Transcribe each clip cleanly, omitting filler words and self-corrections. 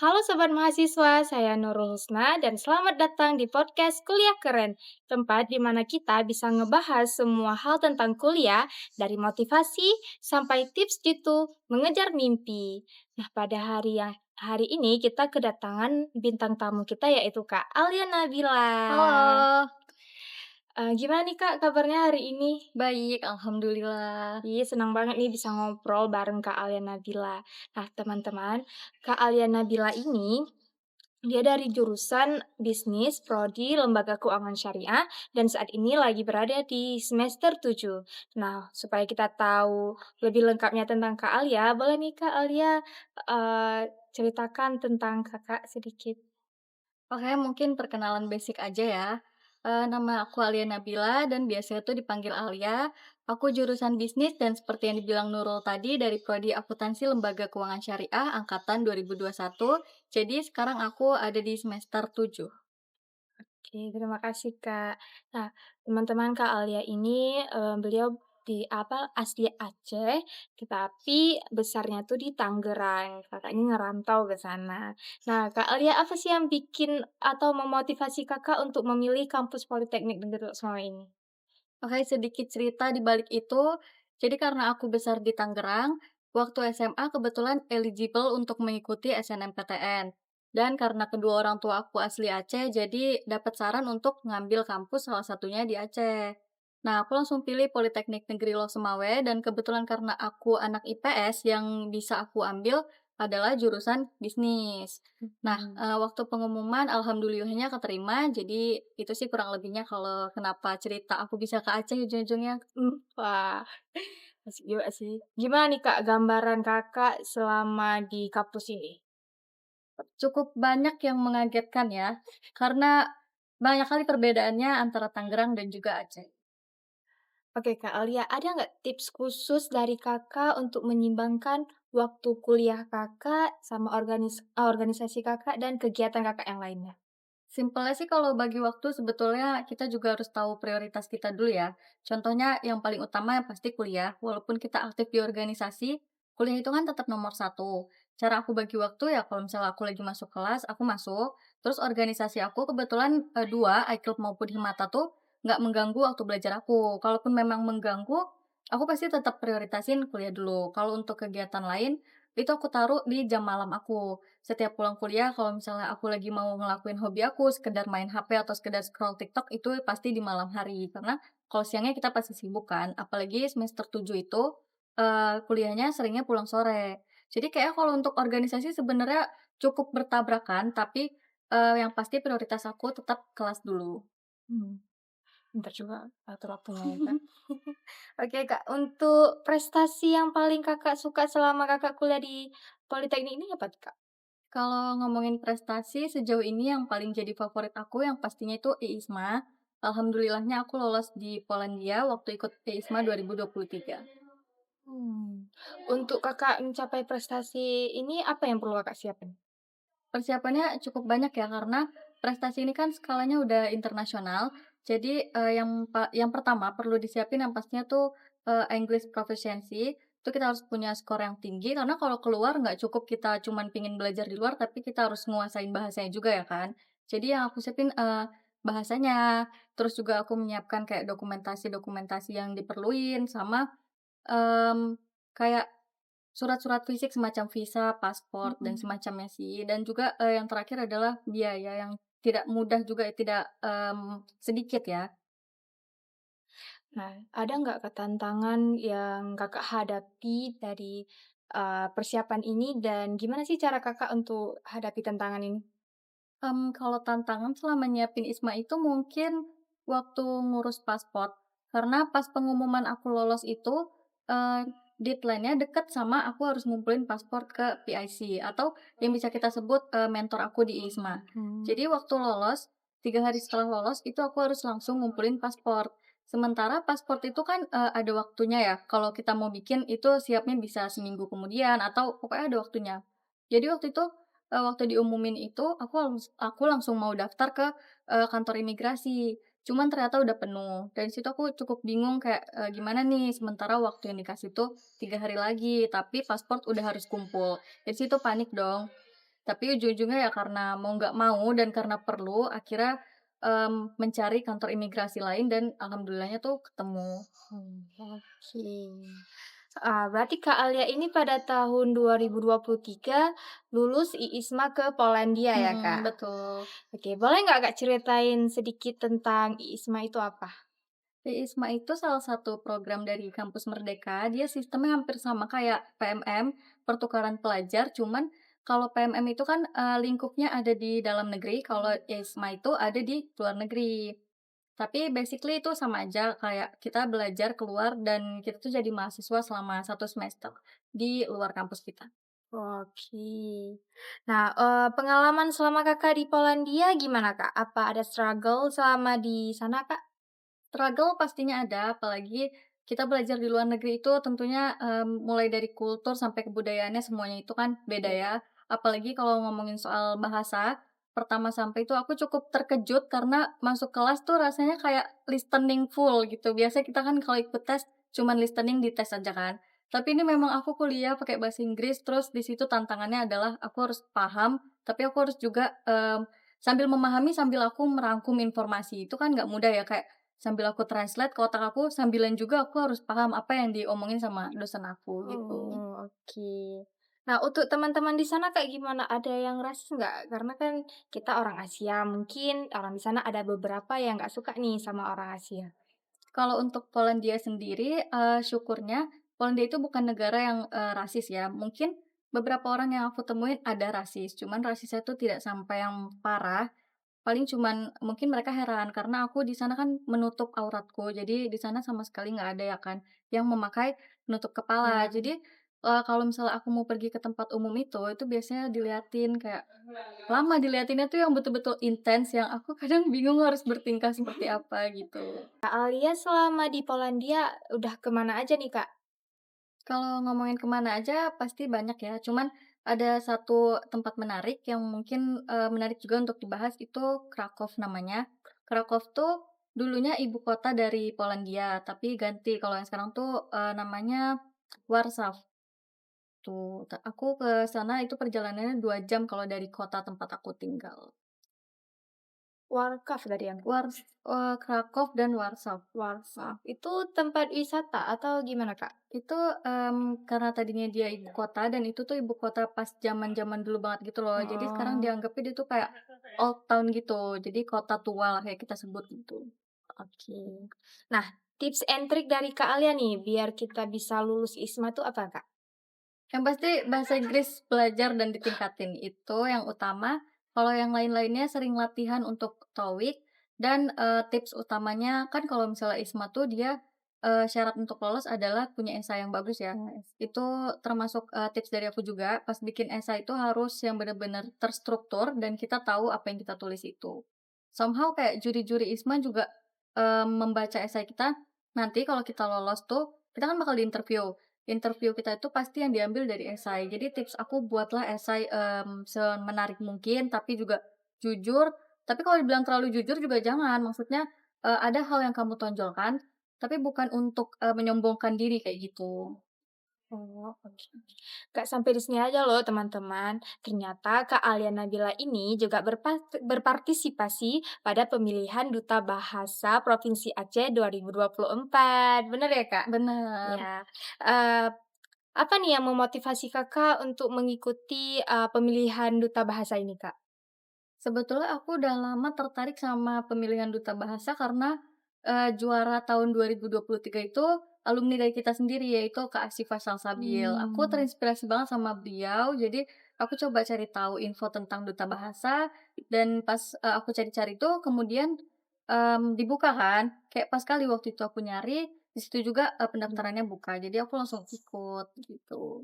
Halo Sobat Mahasiswa, saya Nurul Husna dan selamat datang di podcast Kuliah Keren, tempat di mana kita bisa ngebahas semua hal tentang kuliah, dari motivasi sampai tips gitu mengejar mimpi. Nah, pada hari ini kita kedatangan bintang tamu kita yaitu Kak Alia Nabila. Halo, Gimana nih Kak kabarnya hari ini? baik, alhamdulillah. Iya, senang banget nih bisa ngobrol bareng Kak Alia Nabila. Nah, teman-teman, Kak Alia Nabila ini dia dari jurusan Bisnis Prodi Lembaga Keuangan Syariah dan saat ini lagi berada di semester 7. Nah, supaya kita tahu lebih lengkapnya tentang Kak Alia, boleh nih Kak Alia, ceritakan tentang Kakak sedikit? Oke, mungkin perkenalan basic aja ya. Nama aku Alia Nabila dan biasanya tuh dipanggil Alia. Aku jurusan bisnis dan seperti yang dibilang Nurul tadi dari Prodi Akuntansi Lembaga Keuangan Syariah angkatan 2021. Jadi sekarang aku ada di semester 7. Oke, terima kasih, Kak. Nah, teman-teman, Kak Alia ini, beliau asli Aceh, tetapi besarnya tuh di Tangerang. Kakak ini ngerantau ke sana. Nah, Kak Alia, apa sih yang bikin atau memotivasi Kakak untuk memilih kampus Politeknik Negeri Lok ini? Oke, sedikit cerita di balik itu. Jadi karena aku besar di Tangerang, waktu SMA kebetulan eligible untuk mengikuti SNMPTN. Dan karena kedua orang tua aku asli Aceh, jadi dapat saran untuk ngambil kampus salah satunya di Aceh. Nah, aku langsung pilih Politeknik Negeri Losemawe dan kebetulan karena aku anak IPS yang bisa aku ambil adalah jurusan bisnis. Nah, Mhm. waktu pengumuman alhamdulillahnya keterima, jadi itu sih kurang lebihnya kalau kenapa cerita aku bisa ke Aceh ujung-ujungnya. Wah, asik juga sih. Gimana nih, Kak, gambaran Kakak selama di kampus ini? Cukup banyak yang mengagetkan ya, karena banyak kali perbedaannya antara Tangerang dan juga Aceh. Oke Kak Alia, ada nggak tips khusus dari Kakak untuk menyimbangkan waktu kuliah Kakak sama organisasi Kakak dan kegiatan Kakak yang lainnya? Simpelnya sih kalau bagi waktu sebetulnya kita juga harus tahu prioritas kita dulu ya. Contohnya yang paling utama yang pasti kuliah, walaupun kita aktif di organisasi, kuliah itu kan tetap nomor satu. Cara aku bagi waktu ya kalau misalnya aku lagi masuk kelas, aku masuk. Terus organisasi aku kebetulan dua, iClub maupun Himata tuh nggak mengganggu waktu belajar aku. Kalaupun memang mengganggu, aku pasti tetap prioritasin kuliah dulu. Kalau untuk kegiatan lain, itu aku taruh di jam malam aku. Setiap pulang kuliah kalau misalnya aku lagi mau ngelakuin hobi aku, sekedar main HP atau sekedar scroll TikTok itu pasti di malam hari. Karena kalau siangnya kita pasti sibuk kan, apalagi semester 7 itu, kuliahnya seringnya pulang sore. Jadi kayak kalau untuk organisasi sebenarnya cukup bertabrakan, tapi, yang pasti prioritas aku tetap kelas dulu. Hmm, bentar juga atur waktunya ya Kak. Oke Kak, untuk prestasi yang paling Kakak suka selama Kakak kuliah di Politeknik ini apa tuh Kak? Kalau ngomongin prestasi sejauh ini yang paling jadi favorit aku yang pastinya itu IISMA. Alhamdulillahnya aku lolos di Polandia waktu ikut IISMA 2023. Untuk Kakak mencapai prestasi ini apa yang perlu Kakak siapin? Persiapannya cukup banyak ya, karena prestasi ini kan skalanya udah internasional. Jadi, yang pertama perlu disiapin yang pastinya tuh, English proficiency. Itu kita harus punya skor yang tinggi, karena kalau keluar nggak cukup kita cuman pengen belajar di luar, tapi kita harus nguasain bahasanya juga ya kan. Jadi yang aku siapin, bahasanya, terus juga aku menyiapkan kayak dokumentasi-dokumentasi yang diperluin, sama, kayak surat-surat fisik semacam visa, paspor, dan Mhm. semacamnya sih. Dan juga, yang terakhir adalah biaya yang tidak mudah juga, tidak, sedikit ya. Nah, ada nggak Kak tantangan yang Kakak hadapi dari, persiapan ini dan gimana sih cara Kakak untuk hadapi tantangan ini? Kalau tantangan selama nyiapin ISMA itu mungkin waktu ngurus paspor, karena pas pengumuman aku lolos itu, deadline-nya deket sama aku harus ngumpulin paspor ke PIC atau yang bisa kita sebut, mentor aku di ISMA. Mmm. Jadi waktu lolos, 3 hari setelah lolos itu aku harus langsung ngumpulin paspor. Sementara paspor itu kan, ada waktunya ya, kalau kita mau bikin itu siapnya bisa seminggu kemudian atau pokoknya ada waktunya. Jadi waktu itu waktu diumumin itu aku langsung mau daftar ke, kantor imigrasi, cuman ternyata udah penuh. Dari situ aku cukup bingung kayak, gimana nih sementara waktu yang dikasih tuh 3 hari lagi, tapi paspor udah harus kumpul. Dari situ panik dong. Tapi ujung-ujungnya ya karena mau nggak mau dan karena perlu, akhirnya, mencari kantor imigrasi lain dan alhamdulillahnya tuh ketemu. Oke. Berarti Kak Alia ini pada tahun 2023 lulus IISMA ke Polandia ya, Mhm, Kak? betul. Oke, boleh nggak Kak ceritain sedikit tentang IISMA itu apa? IISMA itu salah satu program dari Kampus Merdeka, dia sistemnya hampir sama kayak PMM, pertukaran pelajar, cuman kalau PMM itu kan, lingkupnya ada di dalam negeri, kalau IISMA itu ada di luar negeri. Tapi basically itu sama aja, kayak kita belajar keluar dan kita tuh jadi mahasiswa selama 1 semester di luar kampus kita. Oke. Nah, pengalaman selama Kakak di Polandia gimana, Kak? Apa ada struggle selama di sana, Kak? Struggle pastinya ada, apalagi kita belajar di luar negeri itu tentunya, mulai dari kultur sampai kebudayaannya semuanya itu kan beda Iya. ya. Apalagi kalau ngomongin soal bahasa, pertama sampai itu aku cukup terkejut karena masuk kelas tuh rasanya kayak listening full gitu. Biasanya kita kan kalau ikut tes cuman listening di tes aja kan. Tapi ini memang aku kuliah pakai bahasa Inggris, terus di situ tantangannya adalah aku harus paham, tapi aku harus juga, sambil memahami sambil aku merangkum informasi. Itu kan nggak mudah ya, kayak sambil aku translate ke otak aku, sambilan juga aku harus paham apa yang diomongin sama dosen aku, gitu. Oh, oke. Nah, untuk teman-teman di sana kayak gimana? Ada yang rasis nggak? Karena kan kita orang Asia, mungkin orang di sana ada beberapa yang nggak suka nih sama orang Asia. Kalau untuk Polandia sendiri, syukurnya Polandia itu bukan negara yang, rasis ya. Mungkin beberapa orang yang aku temuin ada rasis, cuman rasisnya tuh tidak sampai yang parah. Paling cuman mungkin mereka heran karena aku di sana kan menutup auratku, jadi di sana sama sekali nggak ada ya kan yang memakai penutup kepala. Ya. Jadi, kalau misalnya aku mau pergi ke tempat umum itu biasanya diliatin kayak lama diliatinnya tuh yang betul-betul intens yang aku kadang bingung harus bertingkah seperti apa gitu. Kak Alia selama di Polandia udah kemana aja nih, Kak? Kalau ngomongin kemana aja pasti banyak ya, cuman ada satu tempat menarik yang mungkin, menarik juga untuk dibahas itu Krakow namanya. Krakow tuh dulunya ibu kota dari Polandia, tapi ganti kalau yang sekarang tuh, namanya Warsaw tuh. Aku ke sana itu perjalanannya 2 jam kalau dari kota tempat aku tinggal. Warkaf tadi yang Krakow dan Warsaw. Warsaw. Itu tempat wisata atau gimana, Kak? Itu, karena tadinya dia ibu kota dan itu tuh ibu kota pas zaman-zaman dulu banget gitu loh. Jadi sekarang Oh, dianggapnya dia tuh kayak old town gitu, jadi kota tua lah kayak kita sebut gitu. oke. Nah, tips and trik dari Kak Alia nih, biar kita bisa lulus ISMA tuh apa, Kak? Yang pasti bahasa Inggris belajar dan ditingkatin, itu yang utama. Kalau yang lain-lainnya sering latihan untuk TOEIC dan, tips utamanya kan kalau misalnya ISMA tuh dia, syarat untuk lolos adalah punya esai yang bagus ya. Itu termasuk, tips dari aku juga, pas bikin esai itu harus yang benar-benar terstruktur dan kita tahu apa yang kita tulis itu. Somehow kayak juri-juri ISMA juga, membaca esai kita, nanti kalau kita lolos tuh, kita kan bakal diinterview. Interview kita itu pasti yang diambil dari esai. Jadi tips aku buatlah esai, semenarik mungkin, tapi juga jujur. Tapi kalau dibilang terlalu jujur juga jangan, maksudnya, ada hal yang kamu tonjolkan, tapi bukan untuk, menyombongkan diri kayak gitu. Oh, oke. Nggak sampai di sini aja loh, teman-teman. Ternyata Kak Alia Nabila ini juga berpartisipasi pada pemilihan Duta Bahasa Provinsi Aceh 2024. Bener ya, Kak? Bener. Ya. Eee, apa nih yang memotivasi Kakak untuk mengikuti, pemilihan Duta Bahasa ini, Kak? Sebetulnya aku udah lama tertarik sama pemilihan duta bahasa karena, juara tahun 2023 itu alumni dari kita sendiri, yaitu Kak Asyifa Salsabil. Aku Mmm. terinspirasi banget sama beliau, jadi aku coba cari tahu info tentang duta bahasa dan pas, aku cari-cari itu kemudian, dibuka kan, kayak pas kali waktu itu aku nyari, di situ juga, pendaftarannya buka, jadi aku langsung ikut, gitu.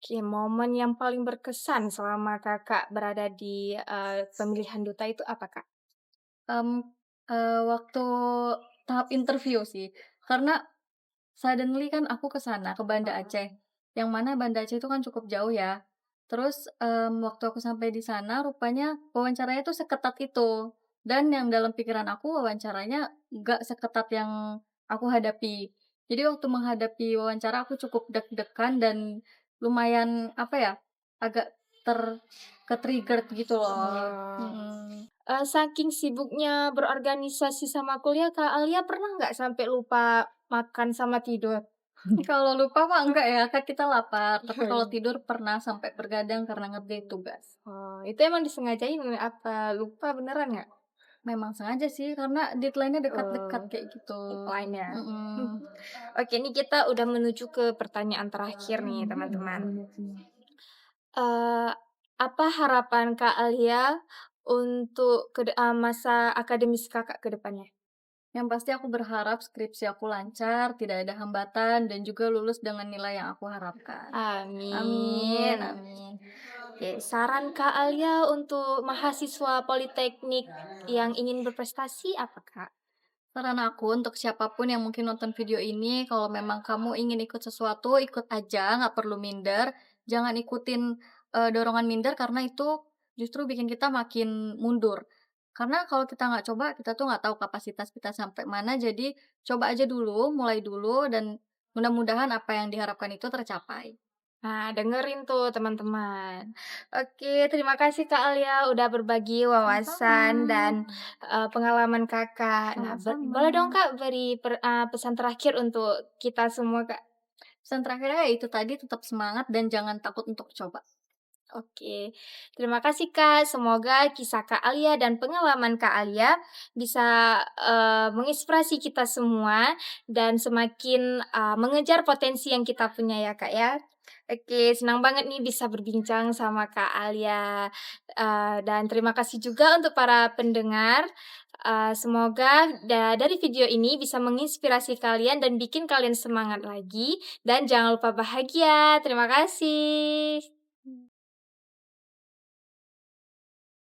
Oke, momen yang paling berkesan selama Kakak berada di, pemilihan duta itu apa, Kak? Mmm, waktu tahap interview sih, karena suddenly kan aku ke sana, ke Banda Heeh. Aceh, yang mana Banda Aceh itu kan cukup jauh ya. Terus, waktu aku sampai di sana rupanya wawancaranya tuh seketat itu, dan yang dalam pikiran aku wawancaranya nggak seketat yang aku hadapi. Jadi waktu menghadapi wawancara aku cukup deg-degan dan lumayan, apa ya, agak ter ke-triggered gitu loh. Oh. Mhm. Saking sibuknya berorganisasi sama kuliah, Kak Alia pernah nggak sampai lupa makan sama tidur? Kalau lupa mah enggak ya, kan kita lapar, tapi Oh, kalau iya. tidur pernah sampai begadang karena ngerjain tugas. Oh, itu emang disengajain apa lupa beneran nggak? Memang sengaja sih, karena deadline-nya dekat-dekat Oh, kayak gitu. lainnya. Mhm. Oke, ini kita udah menuju ke pertanyaan terakhir nih, teman-teman. Eee, apa harapan Kak Alia untuk masa akademis Kakak ke depannya? Yang pasti aku berharap skripsi aku lancar, tidak ada hambatan, dan juga lulus dengan nilai yang aku harapkan. Amin, Amin. amin. Oke, saran Kak Alia untuk mahasiswa politeknik yang ingin berprestasi apa, Kak? Saran aku untuk siapapun yang mungkin nonton video ini, kalau memang kamu ingin ikut sesuatu, ikut aja, nggak perlu minder. Jangan ikutin, dorongan minder karena itu justru bikin kita makin mundur. Karena kalau kita nggak coba, kita tuh nggak tahu kapasitas kita sampai mana, jadi coba aja dulu, mulai dulu, dan mudah-mudahan apa yang diharapkan itu tercapai. Nah, dengerin tuh teman-teman. Oke, terima kasih Kak Alia udah berbagi Sama-sama, wawasan dan, pengalaman Kakak. Nah, sama-sama. boleh dong Kak beri pesan terakhir untuk kita semua, Kak? Pesan terakhirnya ya itu tadi, tetap semangat dan jangan takut untuk coba. Oke, terima kasih Kak. Semoga kisah Kak Alia dan pengalaman Kak Alia bisa, menginspirasi kita semua dan semakin, mengejar potensi yang kita punya ya Kak ya. Oke, senang banget nih bisa berbincang sama Kak Alia, dan terima kasih juga untuk para pendengar. Semoga dari video ini bisa menginspirasi kalian dan bikin kalian semangat lagi dan jangan lupa bahagia. Terima kasih.